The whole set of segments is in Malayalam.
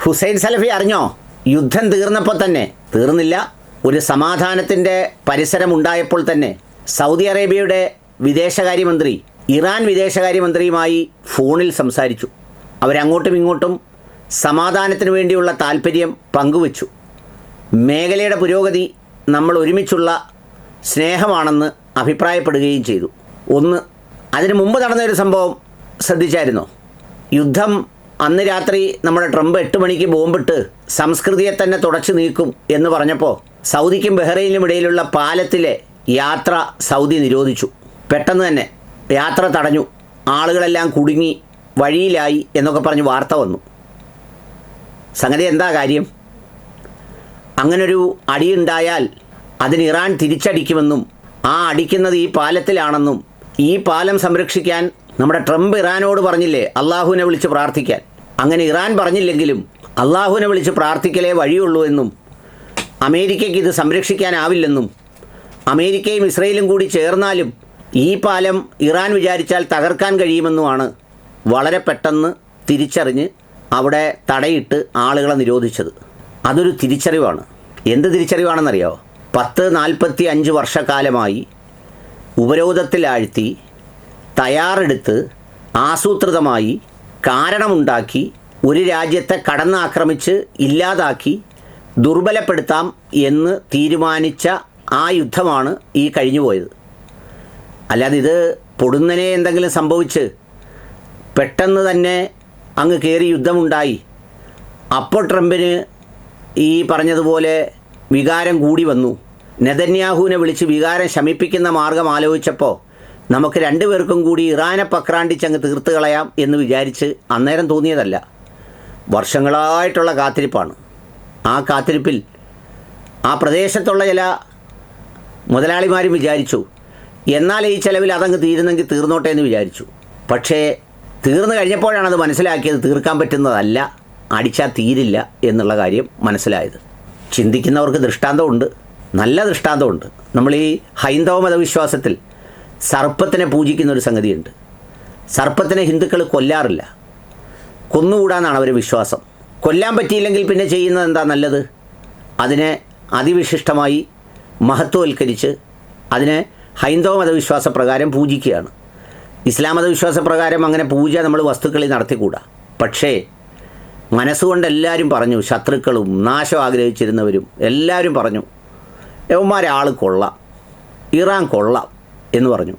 ഹുസൈൻ സലഫി അറിഞ്ഞോ? യുദ്ധം തീർന്നപ്പോൾ തന്നെ, തീർന്നില്ല, ഒരു സമാധാനത്തിൻ്റെ പരിസരം ഉണ്ടായപ്പോൾ തന്നെ സൗദി അറേബ്യയുടെ വിദേശകാര്യമന്ത്രി ഇറാൻ വിദേശകാര്യമന്ത്രിയുമായി ഫോണിൽ സംസാരിച്ചു. അവരങ്ങോട്ടും ഇങ്ങോട്ടും സമാധാനത്തിന് വേണ്ടിയുള്ള താല്പര്യം പങ്കുവച്ചു. മേഖലയുടെ പുരോഗതി നമ്മൾ ഒരുമിച്ചുള്ള സ്നേഹമാണെന്ന് അഭിപ്രായപ്പെടുകയും ചെയ്തു. ഒന്ന്, അതിനു മുമ്പ് നടന്നൊരു സംഭവം ശ്രദ്ധിച്ചായിരുന്നോ? യുദ്ധം അന്ന് രാത്രി നമ്മുടെ ട്രംപ് 8 മണിക്ക് ബോംബിട്ട് സംസ്കൃതിയെ തന്നെ തുടച്ചു നീക്കും എന്ന് പറഞ്ഞപ്പോൾ സൗദിക്കും ബഹ്റൈനിലും ഇടയിലുള്ള പാലത്തിലെ യാത്ര സൗദി നിരോധിച്ചു. പെട്ടെന്ന് തന്നെ യാത്ര തടഞ്ഞു. ആളുകളെല്ലാം കുടുങ്ങി, വഴിയിലായി എന്നൊക്കെ പറഞ്ഞ് വാർത്ത വന്നു. സംഗതി എന്താ കാര്യം? അങ്ങനൊരു അടിയുണ്ടായാൽ അതിന് ഇറാൻ തിരിച്ചടിക്കുമെന്നും ആ അടിക്കുന്നത് ഈ പാലത്തിലാണെന്നും ഈ പാലം സംരക്ഷിക്കാൻ നമ്മുടെ ട്രംപ് ഇറാനോട് പറഞ്ഞില്ലേ അള്ളാഹുവിനെ വിളിച്ച് പ്രാർത്ഥിക്കാൻ. അങ്ങനെ ഇറാൻ പറഞ്ഞില്ലെങ്കിലും അള്ളാഹുവിനെ വിളിച്ച് പ്രാർത്ഥിക്കലേ വഴിയുള്ളൂ എന്നും അമേരിക്കയ്ക്ക് ഇത് സംരക്ഷിക്കാനാവില്ലെന്നും അമേരിക്കയും ഇസ്രയേലും കൂടി ചേർന്നാലും ഈ പാലം ഇറാൻ വിചാരിച്ചാൽ തകർക്കാൻ കഴിയുമെന്നുമാണ് വളരെ പെട്ടെന്ന് തിരിച്ചറിഞ്ഞ് അവിടെ തടയിട്ട് ആളുകളെ നിരോധിച്ചത്. അതൊരു തിരിച്ചറിവാണ്. എന്ത് തിരിച്ചറിവാണെന്നറിയോ? 45 വർഷക്കാലമായി ഉപരോധത്തിലാഴ്ത്തി, തയ്യാറെടുത്ത്, ആസൂത്രിതമായി, കാരണമുണ്ടാക്കി, ഒരു രാജ്യത്തെ കടന്നാക്രമിച്ച് ഇല്ലാതാക്കി ദുർബലപ്പെടുത്താം എന്ന് തീരുമാനിച്ച ആ യുദ്ധമാണ് ഈ കഴിഞ്ഞു പോയത്. അല്ലാതെ ഇത് പൊടുന്നനെ എന്തെങ്കിലും സംഭവിച്ച് പെട്ടെന്ന് തന്നെ അങ്ങ് കയറി യുദ്ധമുണ്ടായി അപ്പോൾ ട്രംപിന് ഈ പറഞ്ഞതുപോലെ വികാരം കൂടി വന്നു. നെതന്യാഹുവിനെ വിളിച്ച് വികാരം ശമിപ്പിക്കുന്ന മാർഗം ആലോചിച്ചപ്പോൾ നമുക്ക് രണ്ടുപേർക്കും കൂടി ഇറാനെ പക്രാണ്ടിച്ചങ്ങ് തീർത്ത് കളയാം എന്ന് വിചാരിച്ച് അന്നേരം തോന്നിയതല്ല. വർഷങ്ങളായിട്ടുള്ള കാത്തിരിപ്പാണ്. ആ കാത്തിരിപ്പിൽ ആ പ്രദേശത്തുള്ള ചില മുതലാളിമാരും വിചാരിച്ചു എന്നാൽ ഈ ചിലവിൽ അതങ്ങ് തീരുന്നെങ്കിൽ തീർന്നോട്ടെ എന്ന് വിചാരിച്ചു. പക്ഷേ തീർന്നു കഴിഞ്ഞപ്പോഴാണ് അത് മനസ്സിലാക്കിയത് തീർക്കാൻ പറ്റുന്നതല്ല, അടിച്ചാൽ തീരില്ല എന്നുള്ള കാര്യം മനസ്സിലായത്. ചിന്തിക്കുന്നവർക്ക് ദൃഷ്ടാന്തമുണ്ട്, നല്ല ദൃഷ്ടാന്തമുണ്ട്. നമ്മൾ ഈ ഹൈന്ദവ മതവിശ്വാസത്തിൽ സർപ്പത്തിനെ പൂജിക്കുന്നൊരു സംഗതിയുണ്ട്. സർപ്പത്തിനെ ഹിന്ദുക്കൾ കൊല്ലാറില്ല, കൊന്നുകൂടാന്നാണ് അവർ വിശ്വാസം. കൊല്ലാൻ പറ്റിയില്ലെങ്കിൽ പിന്നെ ചെയ്യുന്നത് എന്താ നല്ലത്? അതിനെ അതിവിശിഷ്ടമായി മഹത്വവൽക്കരിച്ച് അതിനെ ഹൈന്ദവ മതവിശ്വാസപ്രകാരം പൂജിക്കുകയാണ്. ഇസ്ലാം മതവിശ്വാസപ്രകാരം അങ്ങനെ പൂജ നമ്മൾ വസ്തുക്കളിൽ നടത്തിക്കൂടാ. പക്ഷേ മനസ്സുകൊണ്ട് എല്ലാവരും പറഞ്ഞു, ശത്രുക്കളും നാശം ആഗ്രഹിച്ചിരുന്നവരും എല്ലാവരും പറഞ്ഞു യവന്മാരാൾ കൊള്ളാം, ഇറാൻ കൊള്ളാം എന്ന് പറഞ്ഞു.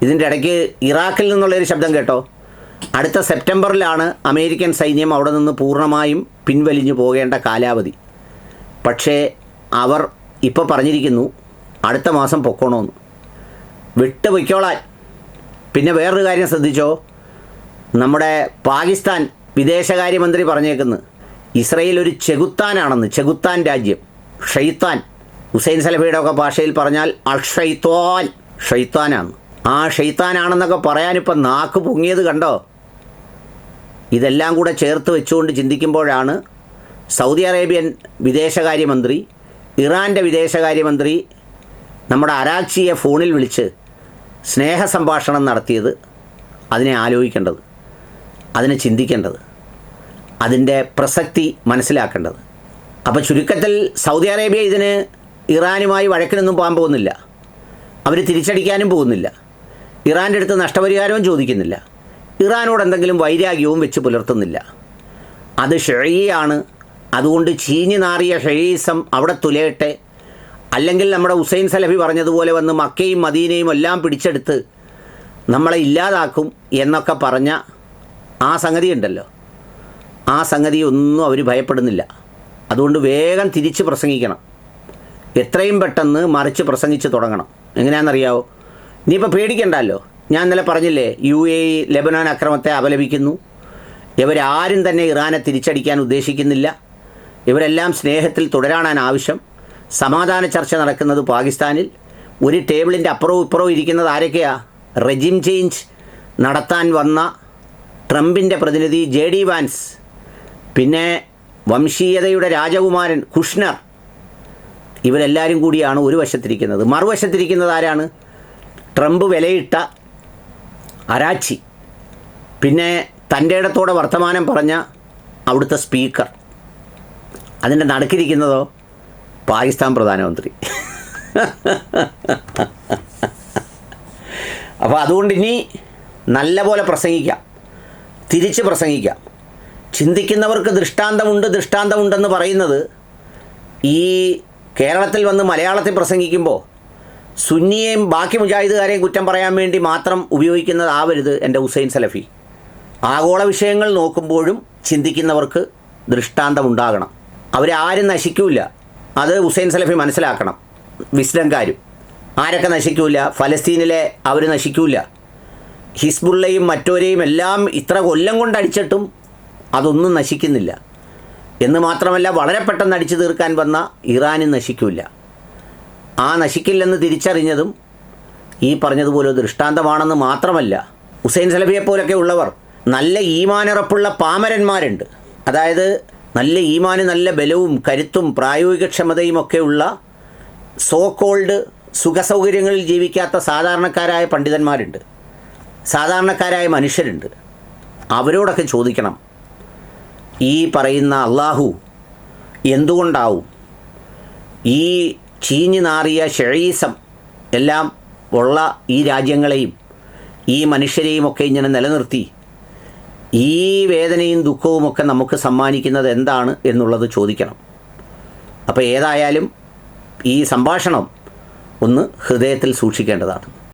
ഇതിൻ്റെ ഇടയ്ക്ക് ഇറാഖിൽ നിന്നുള്ളൊരു ശബ്ദം കേട്ടോ. അടുത്ത സെപ്റ്റംബറിലാണ് അമേരിക്കൻ സൈന്യം അവിടെ നിന്ന് പൂർണ്ണമായും പിൻവലിഞ്ഞു പോകേണ്ട കാലാവധി. പക്ഷേ അവർ ഇപ്പോൾ പറഞ്ഞിരിക്കുന്നു അടുത്ത മാസം പൊക്കോണമെന്ന്, വിട്ട് പൊയ്ക്കോളാൻ. പിന്നെ വേറൊരു കാര്യം ശ്രദ്ധിച്ചോ, നമ്മുടെ പാകിസ്ഥാൻ വിദേശകാര്യമന്ത്രി പറഞ്ഞേക്കുന്നു ഇസ്രയേൽ ഒരു ചെകുത്താനാണെന്ന്. ചെകുത്താൻ രാജ്യം, ഷെയ്ത്താൻ, ഹുസൈൻ സലഫിയുടെ ഒക്കെ ഭാഷയിൽ പറഞ്ഞാൽ അൽഷെയ്ത്താൻ, ഷെയ്ത്താനാണ്. ആ ഷെയ്ത്താനാണെന്നൊക്കെ പറയാനിപ്പോൾ നാക്ക് പൊങ്ങിയത് കണ്ടോ? ഇതെല്ലാം കൂടെ ചേർത്ത് വെച്ചുകൊണ്ട് ചിന്തിക്കുമ്പോഴാണ് സൗദി അറേബ്യൻ വിദേശകാര്യമന്ത്രി ഇറാൻ്റെ വിദേശകാര്യമന്ത്രി നമ്മുടെ അരാക്ചിയെ ഫോണിൽ വിളിച്ച് സ്നേഹ സംഭാഷണം നടത്തിയത്. അതിനെ ആലോചിക്കേണ്ടത്, അതിനെ ചിന്തിക്കേണ്ടത്, അതിൻ്റെ പ്രസക്തി മനസ്സിലാക്കേണ്ടത്. അപ്പോൾ ചുരുക്കത്തിൽ സൗദി അറേബ്യ ഇതിന് ഇറാനുമായി വഴക്കിനൊന്നും പോകാൻ പോകുന്നില്ല. അവർ തിരിച്ചടിക്കാനും പോകുന്നില്ല. ഇറാൻ്റെ അടുത്ത് നഷ്ടപരിഹാരവും ചോദിക്കുന്നില്ല. ഇറാനോട് എന്തെങ്കിലും വൈരാഗ്യവും വെച്ച് പുലർത്തുന്നില്ല. അത് ഷെയ്യാണ്. അതുകൊണ്ട് ചീഞ്ഞു നാറിയ ഷെയ്യിസം അവിടെ തുലയട്ടെ. അല്ലെങ്കിൽ നമ്മുടെ ഹുസൈൻ സലഫി പറഞ്ഞതുപോലെ വന്ന് മക്കയും മദീനയും എല്ലാം പിടിച്ചെടുത്ത് നമ്മളെ ഇല്ലാതാക്കും എന്നൊക്കെ പറഞ്ഞ ആ സംഗതി ഉണ്ടല്ലോ, ആ സംഗതി ഒന്നും അവർ ഭയപ്പെടുന്നില്ല. അതുകൊണ്ട് വേഗം തിരിച്ച് പ്രസംഗിക്കണം, എത്രയും പെട്ടെന്ന് മറിച്ച് പ്രസംഗിച്ച് തുടങ്ങണം. എങ്ങനെയാണെന്നറിയാവോ? ഇനിയിപ്പോൾ പേടിക്കണ്ടല്ലോ. ഞാൻ ഇന്നലെ പറഞ്ഞില്ലേ, UAE ലെബനാൻ അക്രമത്തെ അപലപിക്കുന്നു. ഇവരാരും തന്നെ ഇറാനെ തിരിച്ചടിക്കാൻ ഉദ്ദേശിക്കുന്നില്ല. ഇവരെല്ലാം സ്നേഹത്തിൽ തുടരാനാണ് ആവശ്യം. സമാധാന ചർച്ച നടക്കുന്നത് പാകിസ്ഥാനിൽ. ഒരു ടേബിളിൻ്റെ അപ്പുറവും ഇപ്പുറവും ഇരിക്കുന്നത് ആരൊക്കെയാ? റെജിം ചേഞ്ച് നടത്താൻ വന്ന ട്രംപിൻ്റെ പ്രതിനിധി JD വാൻസ്, പിന്നെ വംശീയതയുടെ രാജകുമാരൻ കുഷ്നർ, ഇവരെല്ലാവരും കൂടിയാണ് ഒരു വശത്തിരിക്കുന്നത്. മറുവശത്തിരിക്കുന്നത് ആരാണ്? ട്രംപ് വിലയിട്ട അരാച്ചി, പിന്നെ തൻ്റെ ഇടത്തോടെ വർത്തമാനം പറഞ്ഞ അവിടുത്തെ സ്പീക്കർ. അതിൻ്റെ നടുക്കിരിക്കുന്നതോ പാകിസ്ഥാൻ പ്രധാനമന്ത്രി. അപ്പോൾ അതുകൊണ്ട് ഇനി നല്ല പോലെ പ്രസംഗിക്കാം, തിരിച്ച് പ്രസംഗിക്കാം. ചിന്തിക്കുന്നവർക്ക് ദൃഷ്ടാന്തമുണ്ടെന്ന് പറയുന്നത് ഈ കേരളത്തിൽ വന്ന് മലയാളത്തിൽ പ്രസംഗിക്കുമ്പോൾ സുന്നിയെയും ബാക്കി മുജാഹിദുകാരെയും കുറ്റം പറയാൻ വേണ്ടി മാത്രം ഉപയോഗിക്കുന്നതാവരുത് എൻ്റെ ഹുസൈൻ സലഫി. ആഗോള വിഷയങ്ങൾ നോക്കുമ്പോഴും ചിന്തിക്കുന്നവർക്ക് ദൃഷ്ടാന്തമുണ്ടാകണം. അവരാരും നശിക്കില്ല, അത് ഹുസൈൻ സലഫി മനസ്സിലാക്കണം. വിസ്ഡംകാരും ആരൊക്കെ നശിക്കില്ല? ഫലസ്തീനിലെ അവർ നശിക്കില്ല. ഹിസ്ബുള്ളയും മറ്റവരെയും എല്ലാം ഇത്ര കൊല്ലം കൊണ്ടടിച്ചിട്ടും അതൊന്നും നശിക്കുന്നില്ല എന്ന് മാത്രമല്ല, വളരെ പെട്ടെന്ന് അടിച്ചു തീർക്കാൻ വന്ന ഇറാനും നശിക്കില്ല. ആ നശിക്കില്ലെന്ന് തിരിച്ചറിഞ്ഞതും ഈ പറഞ്ഞതുപോലെ ദൃഷ്ടാന്തമാണെന്ന് മാത്രമല്ല, ഹുസൈൻ സലഫിയെപ്പോലൊക്കെ ഉള്ളവർ നല്ല ഈമാനുറപ്പുള്ള പാമരന്മാരുണ്ട്. അതായത് നല്ല ഈമാന്, നല്ല ബലവും കരുത്തും പ്രായോഗികക്ഷമതയും ഒക്കെയുള്ള സോ കോൾഡ് സുഖസൗകര്യങ്ങളിൽ ജീവിക്കാത്ത സാധാരണക്കാരായ പണ്ഡിതന്മാരുണ്ട്, സാധാരണക്കാരായ മനുഷ്യരുണ്ട്. അവരോടൊക്കെ ചോദിക്കണം, ഈ പറയുന്ന അള്ളാഹു എന്തുകൊണ്ടാവും ഈ ചീഞ്ഞു നാറിയ ഷെഴീസം എല്ലാം ഉള്ള ഈ രാജ്യങ്ങളെയും ഈ മനുഷ്യരെയും ഒക്കെ ഇങ്ങനെ നിലനിർത്തി ഈ വേദനയും ദുഃഖവുമൊക്കെ നമുക്ക് സമ്മാനിക്കുന്നത് എന്താണ് എന്നുള്ളത് ചോദിക്കണം. അപ്പോൾ ഏതായാലും ഈ സംഭാഷണം ഒന്ന് ഹൃദയത്തിൽ സൂക്ഷിക്കേണ്ടതാണ്.